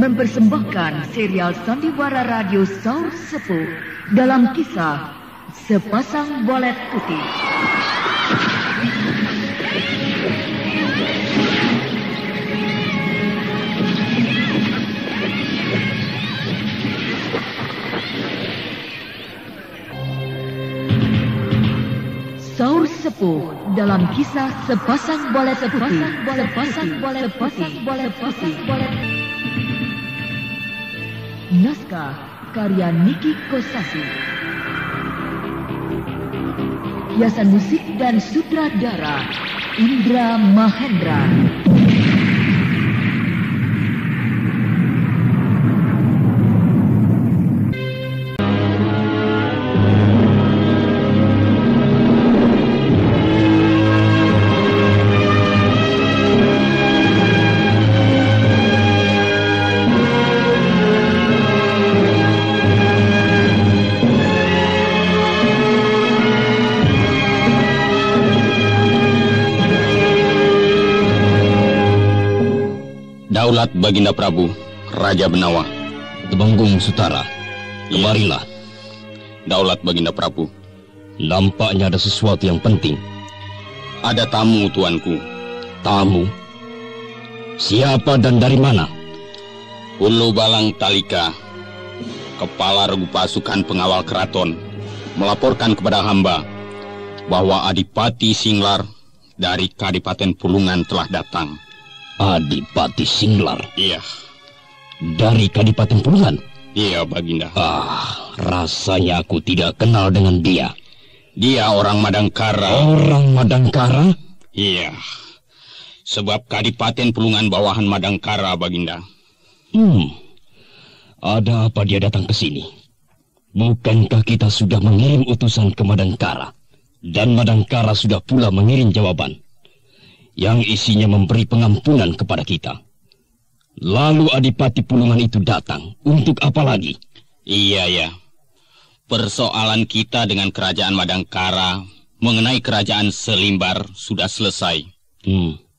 mempersembahkan serial Sandiwara Radio Saur Sepuh dalam kisah Sepasang Bolet Putih. Saur Sepuh dalam kisah Sepasang Bolet Putih. Naskah karya Niki Kosasi. Hiasan musik dan sutradara Indra Mahendra. Daulat Baginda Prabu, Raja Benawa. Temenggung Sutara, kemarilah. Daulat Baginda Prabu. Nampaknya ada sesuatu yang penting. Ada tamu, tuanku. Tamu? Siapa dan dari mana? Ulu Balang Talika, Kepala Regu Pasukan Pengawal Keraton, melaporkan kepada hamba bahwa Adipati Singlar dari Kadipaten Pulungan telah datang. Adipati Singlar? Iya. Dari Kadipaten Pulungan? Iya, Baginda. Rasanya aku tidak kenal dengan dia. Dia orang Madangkara. Orang Madangkara? Iya. Sebab Kadipaten Pulungan bawahan Madangkara, Baginda. Ada apa dia datang ke sini? Bukankah kita sudah mengirim utusan ke Madangkara? Dan Madangkara sudah pula mengirim jawaban yang isinya memberi pengampunan kepada kita. Lalu Adipati Pulungan itu datang. Untuk apa lagi? Iya. Persoalan kita dengan kerajaan Madangkara mengenai kerajaan Selimbar sudah selesai.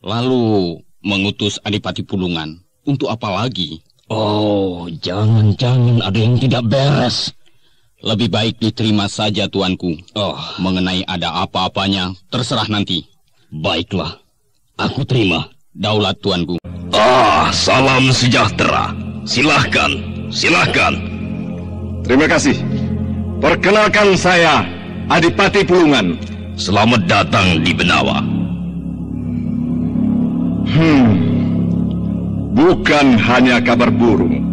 Lalu mengutus Adipati Pulungan. Untuk apa lagi? Oh, jangan-jangan ada yang tidak beres. Lebih baik diterima saja, tuanku. Mengenai ada apa-apanya, terserah nanti. Baiklah. Aku terima. Daulat, tuanku. Salam sejahtera. Silahkan. Terima kasih. Perkenalkan saya, Adipati Pulungan. Selamat datang di Benawa. Bukan hanya kabar burung,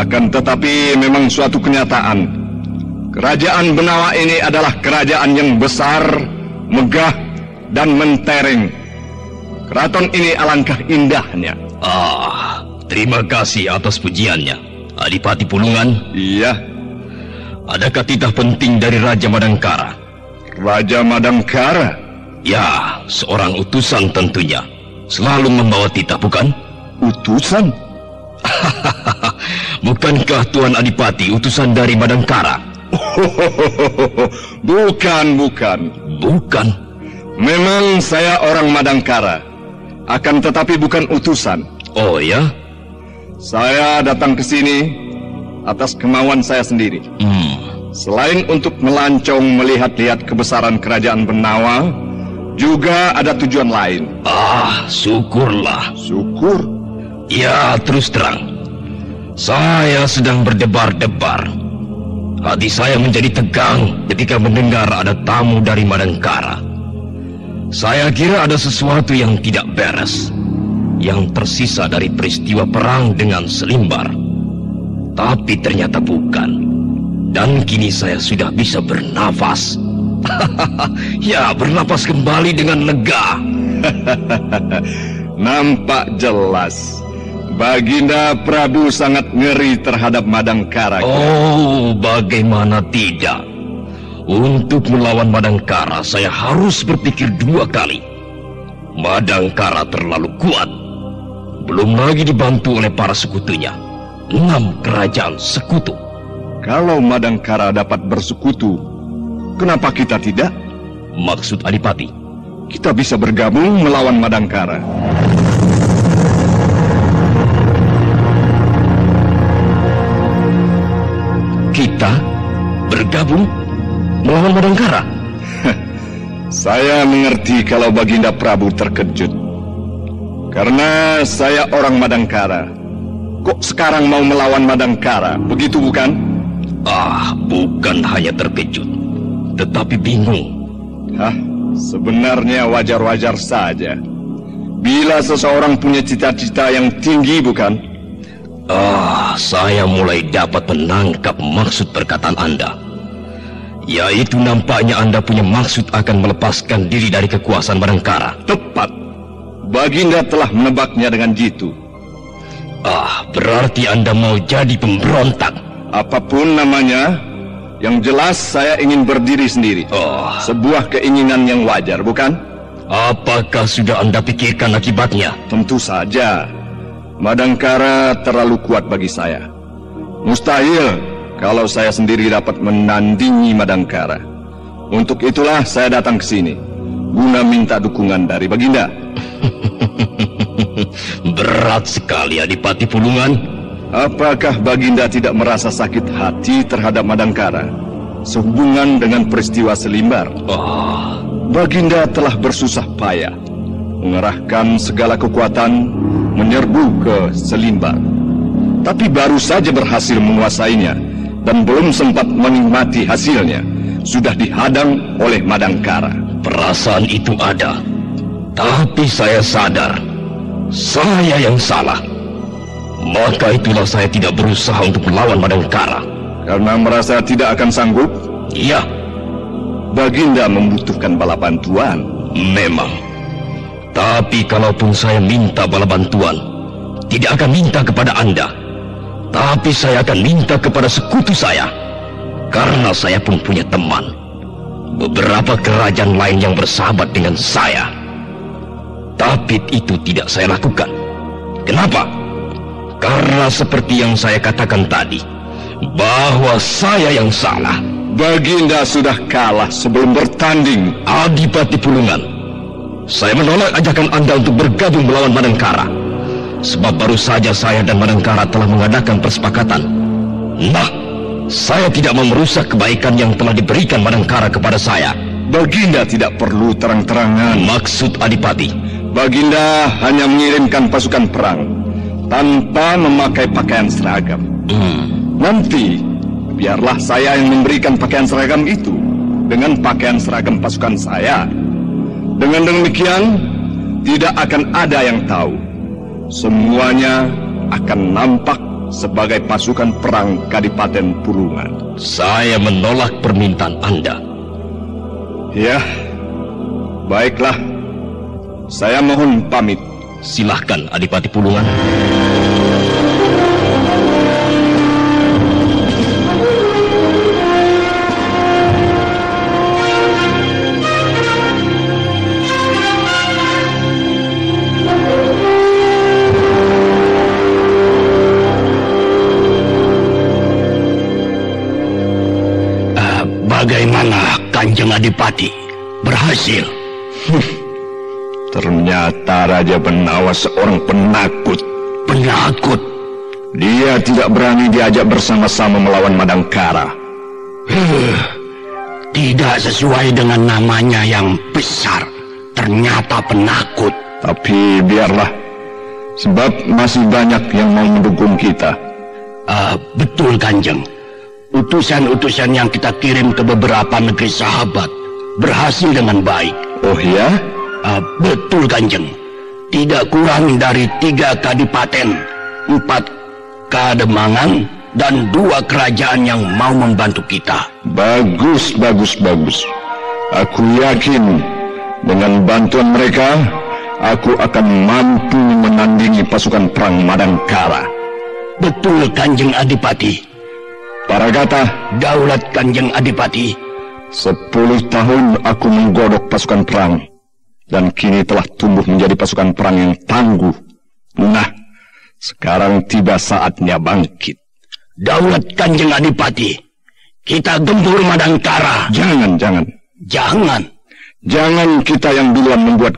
akan tetapi memang suatu kenyataan. Kerajaan Benawa ini adalah kerajaan yang besar, megah, dan mentereng. Keraton ini alangkah indahnya. Terima kasih atas pujiannya, Adipati Pulungan. Iya. Adakah titah penting dari Raja Madangkara? Raja Madangkara? Ya, seorang utusan tentunya. Selalu membawa titah, bukan? Utusan? Bukankah Tuan Adipati utusan dari Madangkara? Bukan. Memang saya orang Madangkara, akan tetapi bukan utusan. Oh ya? Saya datang ke sini atas kemauan saya sendiri. Selain untuk melancong melihat-lihat kebesaran kerajaan Benawa, juga ada tujuan lain. Syukurlah. Syukur? Ya, terus terang, saya sedang berdebar-debar. Hati saya menjadi tegang ketika mendengar ada tamu dari Madangkara. Saya kira ada sesuatu yang tidak beres, yang tersisa dari peristiwa perang dengan Selimbar. Tapi ternyata bukan. Dan kini saya sudah bisa bernafas. Ya, bernafas kembali dengan lega. Nampak jelas Baginda Prabu sangat ngeri terhadap Madangkara. Oh, bagaimana tidak? Untuk melawan Madangkara, saya harus berpikir 2 kali. Madangkara terlalu kuat. Belum lagi dibantu oleh para sekutunya. 6 kerajaan sekutu. Kalau Madangkara dapat bersekutu, kenapa kita tidak? Maksud Adipati? Kita bisa bergabung melawan Madangkara. bergabung melawan Madangkara? Saya mengerti kalau Baginda Prabu terkejut. Karena saya orang Madangkara. Kok sekarang mau melawan Madangkara? Begitu bukan? Bukan hanya terkejut, tetapi bingung. Sebenarnya wajar-wajar saja. Bila seseorang punya cita-cita yang tinggi, bukan? Saya mulai dapat menangkap maksud perkataan Anda. Yaitu nampaknya Anda punya maksud akan melepaskan diri dari kekuasaan Madangkara. Tepat. Baginda telah menebaknya dengan jitu. Berarti Anda mau jadi pemberontak. Apapun namanya, yang jelas saya ingin berdiri sendiri. Sebuah keinginan yang wajar, bukan? Apakah sudah Anda pikirkan akibatnya? Tentu saja. Madangkara terlalu kuat bagi saya. Mustahil kalau saya sendiri dapat menandingi Madangkara. Untuk itulah saya datang ke sini, guna minta dukungan dari Baginda. Berat sekali, Adipati Pulungan. Apakah Baginda tidak merasa sakit hati terhadap Madangkara sehubungan dengan peristiwa Selimbar? Baginda telah bersusah payah mengerahkan segala kekuatan menyerbu ke Selimbar, tapi baru saja berhasil menguasainya dan belum sempat menikmati hasilnya, sudah dihadang oleh Madangkara. Perasaan itu ada, tapi saya sadar saya yang salah. Maka itulah saya tidak berusaha untuk melawan Madangkara. Karena merasa tidak akan sanggup? Iya. Baginda membutuhkan bala bantuan. Memang. Tapi kalaupun saya minta bala bantuan, tidak akan minta kepada Anda, tapi saya akan minta kepada sekutu saya. Karena saya pun punya teman, beberapa kerajaan lain yang bersahabat dengan saya. Tapi itu tidak saya lakukan. Kenapa? Karena seperti yang saya katakan tadi, bahwa saya yang salah. Baginda sudah kalah sebelum bertanding. Adipati Pulungan, saya menolak ajakan Anda untuk bergabung melawan Madangkara. Sebab baru saja saya dan Madangkara telah mengadakan persepakatan. Nah, saya tidak mau merusak kebaikan yang telah diberikan Madangkara kepada saya. Baginda tidak perlu terang-terangan. Maksud Adipati? Baginda hanya mengirimkan pasukan perang tanpa memakai pakaian seragam. Nanti biarlah saya yang memberikan pakaian seragam itu dengan pakaian seragam pasukan saya. Dengan demikian tidak akan ada yang tahu. Semuanya akan nampak sebagai pasukan perang Kadipaten Pulungan. Saya menolak permintaan Anda. Ya, baiklah. Saya mohon pamit. Silahkan, Adipati Pulungan. Bagaimana, Kanjeng Adipati? Berhasil? Ternyata Raja Benawa seorang penakut. Penakut? Dia tidak berani diajak bersama-sama melawan Madangkara. Tidak sesuai dengan namanya yang besar. Ternyata penakut. Tapi biarlah, sebab masih banyak yang mau mendukung kita. Betul, Kanjeng. Utusan-utusan yang kita kirim ke beberapa negeri sahabat berhasil dengan baik. Oh ya? Betul, Kanjeng. Tidak kurang dari 3 kadipaten, 4 kademangan, dan 2 kerajaan yang mau membantu kita. Bagus, bagus, bagus. Aku yakin dengan bantuan mereka, aku akan mampu menandingi pasukan perang Madangkara. Betul, Kanjeng Adipati. Paragata. Daulat, Kanjeng Adipati. 10 tahun aku menggodok pasukan perang, dan kini telah tumbuh menjadi pasukan perang yang tangguh. Nah, sekarang tiba saatnya bangkit. Daulat, Kanjeng Adipati. Kita gempur Madangkara. Jangan. Jangan kita yang duluan membuat.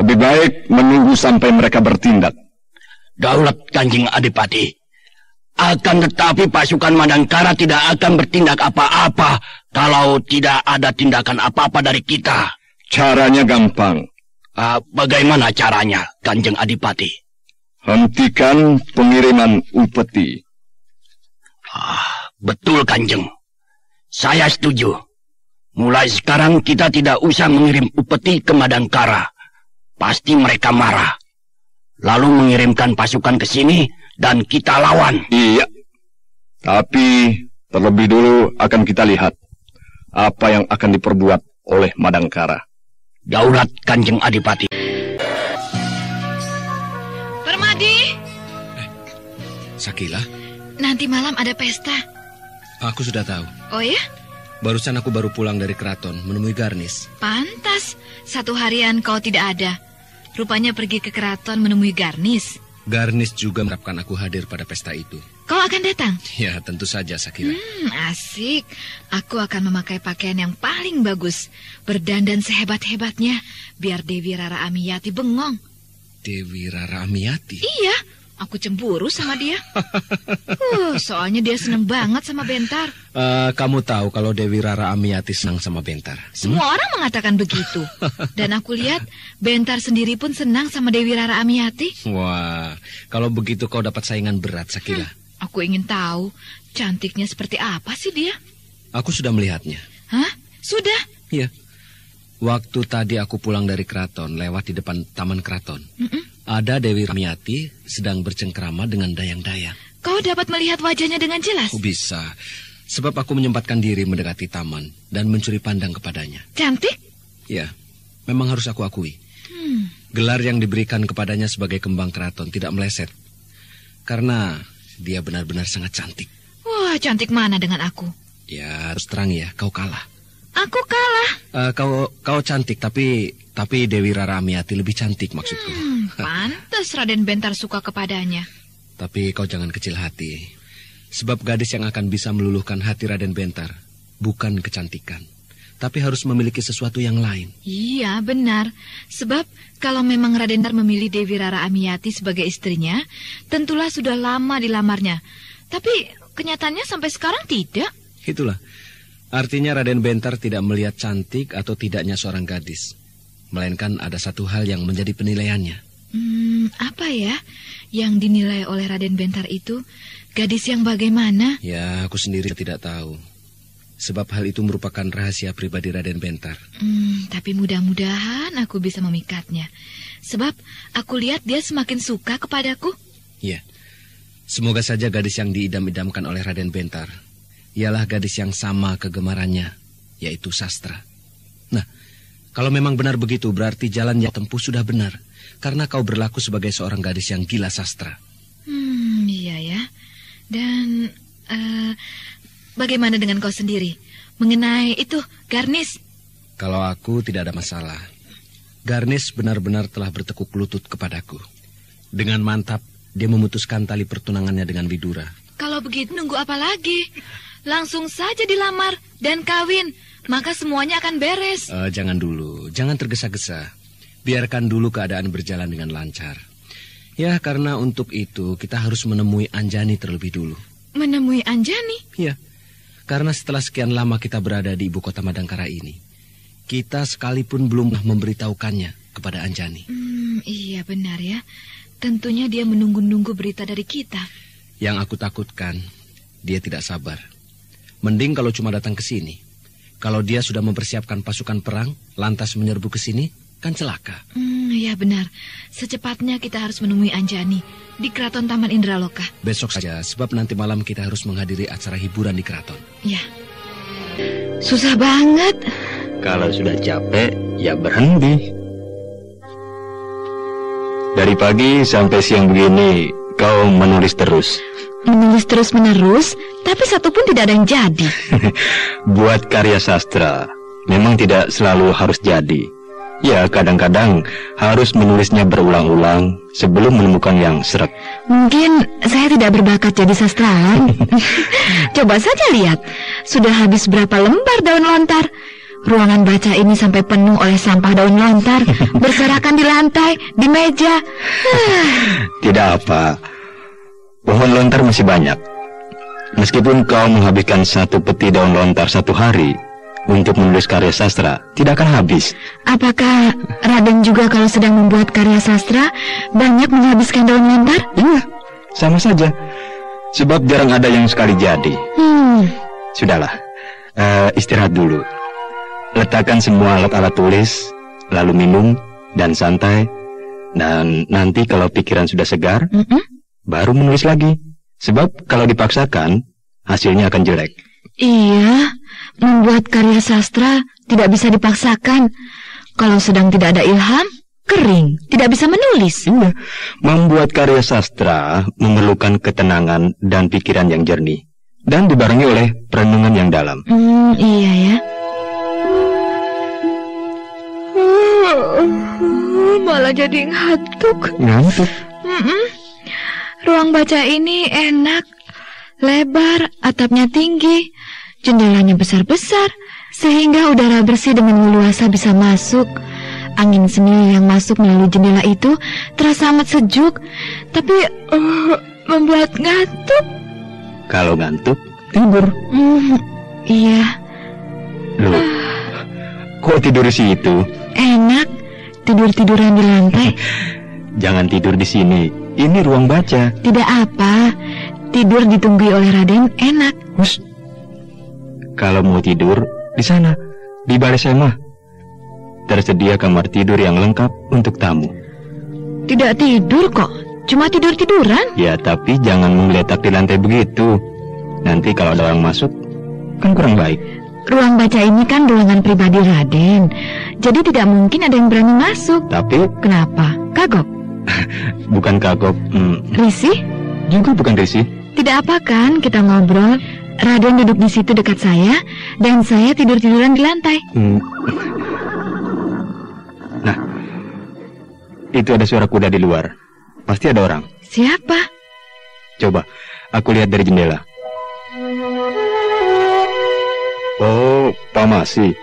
Lebih baik menunggu sampai mereka bertindak. Daulat, Kanjeng Adipati. Akan tetapi pasukan Madangkara tidak akan bertindak apa-apa kalau tidak ada tindakan apa-apa dari kita. Caranya gampang. Bagaimana caranya, Kanjeng Adipati? Hentikan pengiriman upeti. Betul, Kanjeng. Saya setuju. Mulai sekarang kita tidak usah mengirim upeti ke Madangkara. Pasti mereka marah. Lalu mengirimkan pasukan ke sini dan kita lawan. Iya. Tapi terlebih dulu akan kita lihat apa yang akan diperbuat oleh Madangkara. Daulat, Kanjeng Adipati. Permadi. Sakila? Nanti malam ada pesta. Aku sudah tahu. Oh ya? Barusan aku baru pulang dari keraton menemui Garnis. Pantas, 1 harian kau tidak ada. Rupanya pergi ke keraton menemui Garnis. Garnis juga mengharapkan aku hadir pada pesta itu. Kau akan datang? Ya, tentu saja, Sakila. Asik. Aku akan memakai pakaian yang paling bagus. Berdandan sehebat-hebatnya, biar Dewi Rara Amiyati bengong. Dewi Rara Amiyati? Iya, aku cemburu sama dia. Soalnya dia seneng banget sama Bentar. Kamu tahu kalau Dewi Rara Amiyati senang sama Bentar? Semua orang mengatakan begitu. Dan aku lihat Bentar sendiri pun senang sama Dewi Rara Amiyati. Wah, kalau begitu kau dapat saingan berat, Sakila. Aku ingin tahu cantiknya seperti apa sih dia. Aku sudah melihatnya. Hah? Sudah? Iya. Waktu tadi aku pulang dari keraton, lewat di depan taman keraton. Ada Dewi Amiyati sedang bercengkrama dengan dayang-dayang. Kau dapat melihat wajahnya dengan jelas? Oh, bisa. Sebab aku menyempatkan diri mendekati taman dan mencuri pandang kepadanya. Cantik? Ya, memang harus aku akui. Gelar yang diberikan kepadanya sebagai kembang keraton tidak meleset. Karena dia benar-benar sangat cantik. Wah, cantik mana dengan aku? Ya, terus terang ya, kau kalah. Aku kalah? Kau cantik, tapi Dewi Rara Amiyati lebih cantik maksudku. Pantas Raden Bentar suka kepadanya. Tapi kau jangan kecil hati. Sebab gadis yang akan bisa meluluhkan hati Raden Bentar bukan kecantikan, tapi harus memiliki sesuatu yang lain. Iya, benar. Sebab kalau memang Raden Bentar memilih Dewi Rara Amiyati sebagai istrinya, tentulah sudah lama dilamarnya. Tapi kenyataannya sampai sekarang tidak. Itulah. Artinya Raden Bentar tidak melihat cantik atau tidaknya seorang gadis, melainkan ada satu hal yang menjadi penilaiannya. Apa ya yang dinilai oleh Raden Bentar itu? Gadis yang bagaimana? Ya, aku sendiri tidak tahu. Sebab hal itu merupakan rahasia pribadi Raden Bentar. Tapi mudah-mudahan aku bisa memikatnya. Sebab aku lihat dia semakin suka kepadaku. Ya, semoga saja gadis yang diidam-idamkan oleh Raden Bentar ialah gadis yang sama kegemarannya, yaitu sastra. Nah, kalau memang benar begitu, berarti jalan yang tempuh sudah benar. Karena kau berlaku sebagai seorang gadis yang gila sastra. Iya ya. Dan bagaimana dengan kau sendiri? Mengenai itu, Garnis? Kalau aku tidak ada masalah. Garnis benar-benar telah bertekuk lutut kepadaku. Dengan mantap, dia memutuskan tali pertunangannya dengan Widura. Kalau begitu nunggu apa lagi? Langsung saja dilamar dan kawin, maka semuanya akan beres. Jangan dulu, jangan tergesa-gesa. Biarkan dulu keadaan berjalan dengan lancar. Ya, karena untuk itu kita harus menemui Anjani terlebih dulu. Menemui Anjani? Ya, karena setelah sekian lama kita berada di ibu kota Madangkara ini, kita sekalipun belum memberitahukannya kepada Anjani. Iya benar ya. Tentunya dia menunggu-nunggu berita dari kita. Yang aku takutkan, dia tidak sabar. Mending kalau cuma datang ke sini. Kalau dia sudah mempersiapkan pasukan perang, lantas menyerbu ke sini, kan celaka. Ya benar. Secepatnya kita harus menemui Anjani di Keraton Taman Indraloka. Besok saja, sebab nanti malam kita harus menghadiri acara hiburan di keraton. Ya. Susah banget. Kalau sudah capek, ya berhenti. Dari pagi sampai siang begini, kau menulis terus. Menulis terus-menerus, tapi satu pun tidak ada yang jadi. Buat karya sastra, memang tidak selalu harus jadi. Ya, kadang-kadang harus menulisnya berulang-ulang sebelum menemukan yang seret. Mungkin saya tidak berbakat jadi sastrawan. Coba saja lihat, sudah habis berapa lembar daun lontar. Ruangan baca ini sampai penuh oleh sampah daun lontar, berserakan di lantai, di meja. Tidak apa. Pohon lontar masih banyak. Meskipun kau menghabiskan 1 peti daun lontar 1 hari untuk menulis karya sastra, tidak akan habis. Apakah Raden juga kalau sedang membuat karya sastra banyak menghabiskan daun lontar? Iya, sama saja. Sebab jarang ada yang sekali jadi. Sudahlah, istirahat dulu. Letakkan semua alat-alat tulis, lalu minum dan santai. Dan nanti kalau pikiran sudah segar, baru menulis lagi. Sebab kalau dipaksakan, hasilnya akan jelek. Iya, membuat karya sastra tidak bisa dipaksakan. Kalau sedang tidak ada ilham, kering, tidak bisa menulis. Iya, membuat karya sastra memerlukan ketenangan dan pikiran yang jernih, dan dibarengi oleh perenungan yang dalam. Iya ya. Malah jadi ngantuk. Ngantuk? Ruang baca ini enak, lebar, atapnya tinggi, jendelanya besar-besar, sehingga udara bersih dengan leluasa bisa masuk. Angin seni yang masuk melalui jendela itu terasa amat sejuk, tapi membuat ngantuk. Kalau ngantuk, tidur. Iya. Loh, kok tidur di situ? Enak, tidur-tiduran di lantai. Jangan tidur di sini. Ini ruang baca. Tidak apa, tidur ditunggui oleh Raden enak. Hus. Kalau mau tidur, di sana, di balai sema. Tersedia kamar tidur yang lengkap untuk tamu. Tidak tidur kok, cuma tidur-tiduran. Ya, tapi jangan menggeletak di lantai begitu. Nanti kalau ada orang masuk, kan kurang baik. Ruang baca ini kan ruangan pribadi Raden, jadi tidak mungkin ada yang berani masuk. Tapi... Kenapa? Kagok? Bukan kagok. Risih? Juga bukan risih. Tidak apa kan kita ngobrol. Raden duduk di situ dekat saya, dan saya tidur-tiduran di lantai. Nah, itu ada suara kuda di luar. Pasti ada orang. Siapa? Coba, aku lihat dari jendela. Oh, Pak Masi.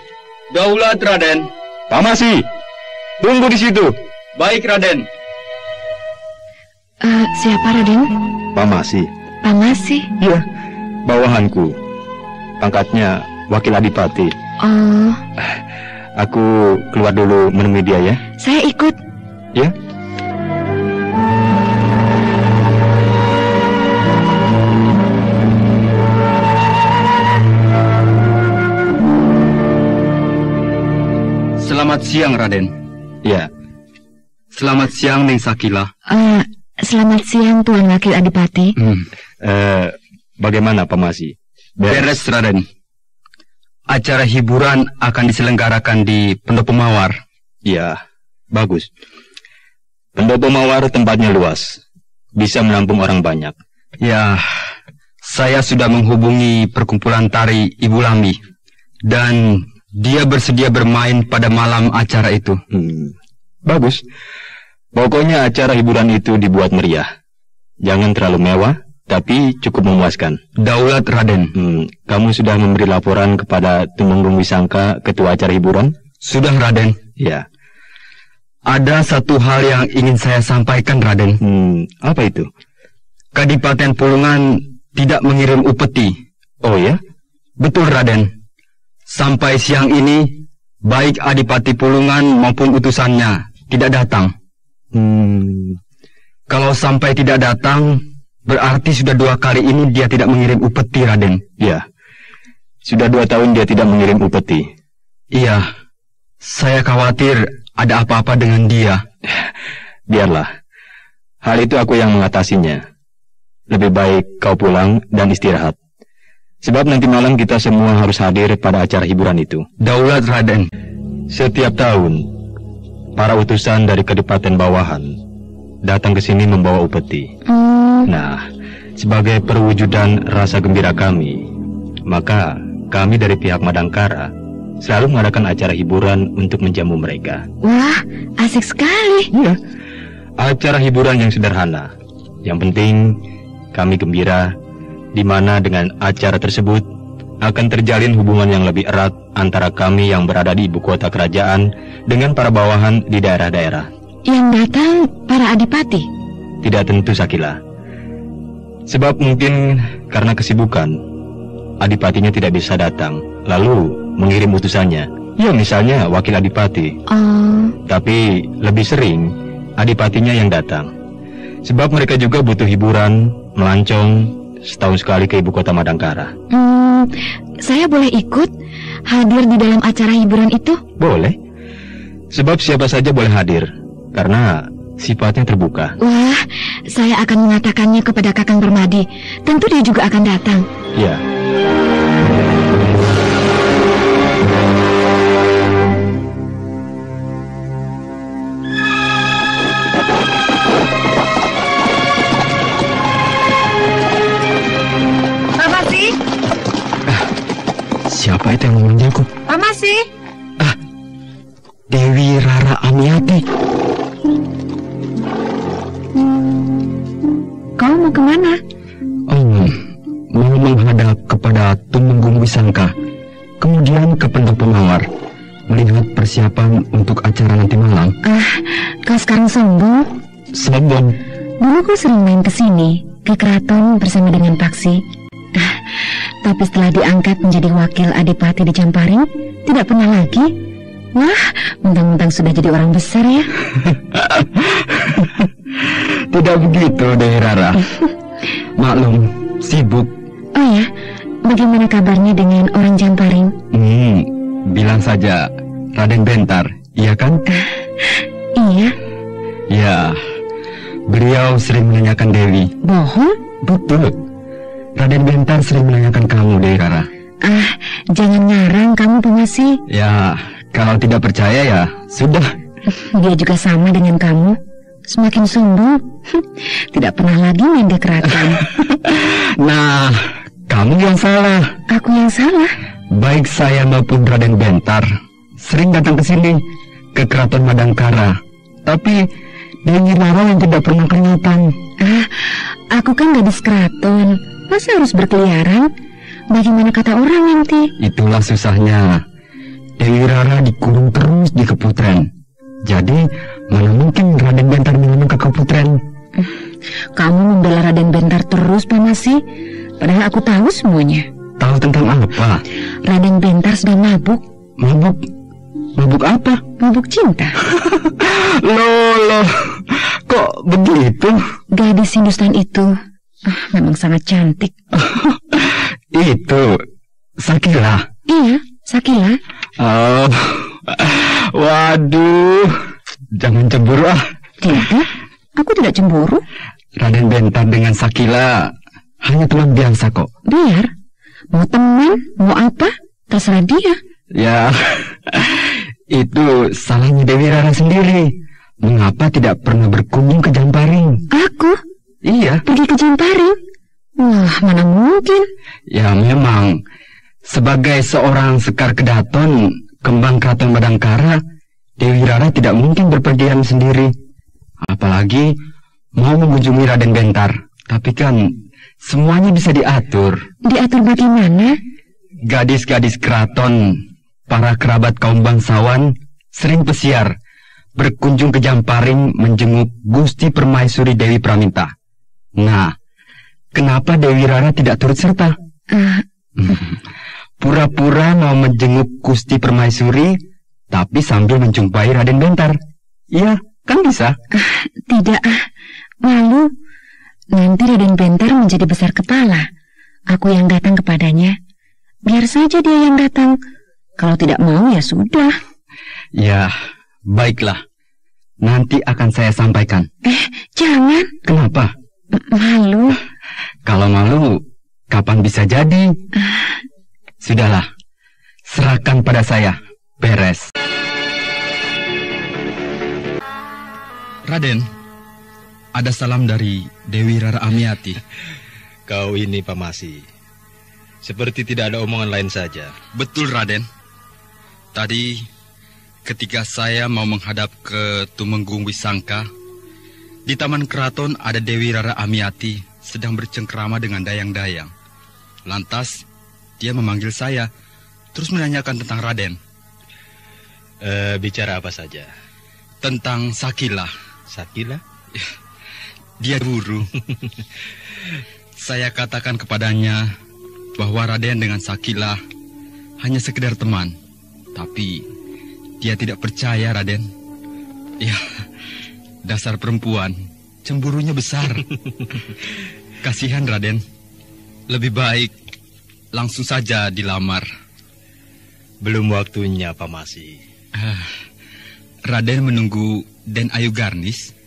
Daulat, Raden. Pak Masi, tunggu di situ. Baik, Raden. Siapa Raden? Pak Masi. Pak Masi? Iya, bawahanku. Pangkatnya wakil adipati. Oh. Aku keluar dulu menemui dia ya. Saya ikut. Ya. Selamat siang, Raden. Ya. Selamat siang, Neng Sakila. Selamat siang, Tuan Wakil Adipati. Bagaimana, Pak Masi? Beres, Raden. Acara hiburan akan diselenggarakan di Pendopo Mawar. Ya, bagus. Pendopo Mawar tempatnya luas. Bisa menampung orang banyak. Ya, saya sudah menghubungi perkumpulan tari Ibu Lambi. Dan dia bersedia bermain pada malam acara itu. Bagus. Pokoknya acara hiburan itu dibuat meriah. Jangan terlalu mewah, tapi cukup memuaskan. Daulat, Raden. Kamu sudah memberi laporan kepada Tumenggung Wisangka, ketua acara hiburan? Sudah, Raden. Ya. Ada satu hal yang ingin saya sampaikan, Raden. Apa itu? Kadipaten Pulungan tidak mengirim upeti. Oh ya? Betul, Raden. Sampai siang ini, baik Adipati Pulungan maupun utusannya tidak datang. Kalau sampai tidak datang, berarti sudah 2 kali ini dia tidak mengirim upeti, Raden. Ya, sudah 2 tahun dia tidak mengirim upeti. Iya, saya khawatir ada apa-apa dengan dia. Biarlah, hal itu aku yang mengatasinya. Lebih baik kau pulang dan istirahat. Sebab nanti malam kita semua harus hadir pada acara hiburan itu. Daulat, Raden. Setiap tahun, para utusan dari Kadipaten Bawahan datang ke sini membawa upeti. Nah, sebagai perwujudan rasa gembira kami, maka kami dari pihak Madangkara selalu mengadakan acara hiburan untuk menjamu mereka. Wah, asik sekali. Iya, acara hiburan yang sederhana. Yang penting kami gembira, di mana dengan acara tersebut akan terjalin hubungan yang lebih erat antara kami yang berada di ibu kota kerajaan dengan para bawahan di daerah-daerah. Yang datang para adipati? Tidak tentu, Sakila. Sebab mungkin karena kesibukan, adipatinya tidak bisa datang, lalu mengirim utusannya. Ya, misalnya wakil adipati. Tapi lebih sering adipatinya yang datang. Sebab mereka juga butuh hiburan, melancong setahun sekali ke ibu kota Madangkara. Saya boleh ikut hadir di dalam acara hiburan itu? Boleh. Sebab siapa saja boleh hadir, karena sifatnya terbuka. Wah, saya akan mengatakannya kepada Kakang Permadi. Tentu dia juga akan datang. Ya. Pak Masi? Siapa itu yang memanggilku? Pak Masi? Dewi Rara Amiati. Kau mau kemana? Mau menghadap kepada Tumenggung Wisangka, kemudian ke Pendok Pemawar, melihat persiapan untuk acara nanti malam. Kau sekarang sombong? Sombong? Dulu kau sering main ke sini, ke keraton bersama dengan Paksi. Tapi setelah diangkat menjadi wakil adipati di Jamparing, tidak pernah lagi. Wah, mentang-mentang sudah jadi orang besar ya. Tidak begitu, Dewi Rara. Maklum, sibuk. Oh ya, bagaimana kabarnya dengan orang Jamparing? Bilang saja Raden Bentar, iya kan? Iya. Ya, beliau sering menanyakan Dewi. Bohong? Betul. Raden Bentar sering menanyakan kamu, Dewi Rara. Jangan ngarang kamu, Pemasi. Ya, kalau tidak percaya ya sudah. Dia juga sama dengan kamu. Semakin sombong. Tidak pernah lagi main di keraton. Nah, kamu yang salah. Aku yang salah? Baik saya maupun Raden Bentar sering datang ke sini, ke keraton Madangkara. Tapi Dewi Rara yang tidak pernah kelihatan. Aku kan gadis keraton. Masa harus berkeliaran? Bagaimana kata orang nanti? Itulah susahnya. Dewi Rara dikurung terus di Keputren. Jadi mana mungkin Raden Bentar minum ke Keputren? Kamu membela Raden Bentar terus, Pamasi. Padahal aku tahu semuanya. Tahu tentang apa? Raden Bentar sedang mabuk. Mabuk? Mabuk apa? Mabuk cinta. Loh, kok begitu? Gadis Hindustan itu memang sangat cantik. Itu Sakila? Iya, Sakila. Oh, waduh, jangan cemburu Tidak, aku tidak cemburu. Raden Bentar dengan Sakila hanya teman biasa kok. Biar, mau teman, mau apa, terserah dia. Ya, itu salahnya Dewi Rara sendiri. Mengapa tidak pernah berkunjung ke Jamparing? Aku? Iya. Pergi ke Jamparing? Wah, mana mungkin. Ya memang, sebagai seorang Sekar Kedaton, kembang keraton Madangkara, Dewi Rara tidak mungkin berpergian sendiri. Apalagi mau mengunjungi Raden Bentar. Tapi kan semuanya bisa diatur. Diatur bagaimana? Gadis-gadis keraton, para kerabat kaum bangsawan, sering pesiar berkunjung ke Jamparing menjenguk Gusti Permaisuri Dewi Praminta. Nah, kenapa Dewi Rara tidak turut serta? Pura-pura mau menjenguk Gusti Permaisuri, tapi sambil menjumpai Raden Bentar. Iya, kan bisa? Tidak, malu. Nanti Raden Bentar menjadi besar kepala. Aku yang datang kepadanya. Biar saja dia yang datang. Kalau tidak mau ya sudah. Ya, baiklah. Nanti akan saya sampaikan. Jangan. Kenapa? Malu. Kalau malu, kapan bisa jadi? Sudahlah, serahkan pada saya. Beres. Raden, ada salam dari Dewi Rara Amiati. Kau ini Pamasi, seperti tidak ada omongan lain saja. Betul, Raden. Tadi ketika saya mau menghadap ke Tumenggung Wisangka, di Taman Keraton ada Dewi Rara Amiati sedang bercengkrama dengan dayang-dayang. Lantas dia memanggil saya, terus menanyakan tentang Raden. Bicara apa saja? Tentang Sakila. Sakila? Dia buru. Saya katakan kepadanya bahwa Raden dengan Sakila hanya sekedar teman. Tapi dia tidak percaya, Raden. Ya, dasar perempuan, cemburunya besar. Kasihan, Raden. Lebih baik langsung saja dilamar. Belum waktunya, Pamasi. Raden menunggu Den Ayu Garnis?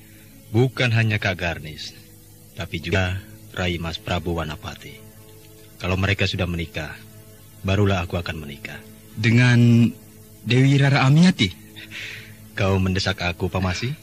Bukan hanya Kak Garnis, tapi juga Rai Mas Prabu Wanapati. Kalau mereka sudah menikah, barulah aku akan menikah. Dengan Dewi Rara Amiati? Kau mendesak aku, Pamasi?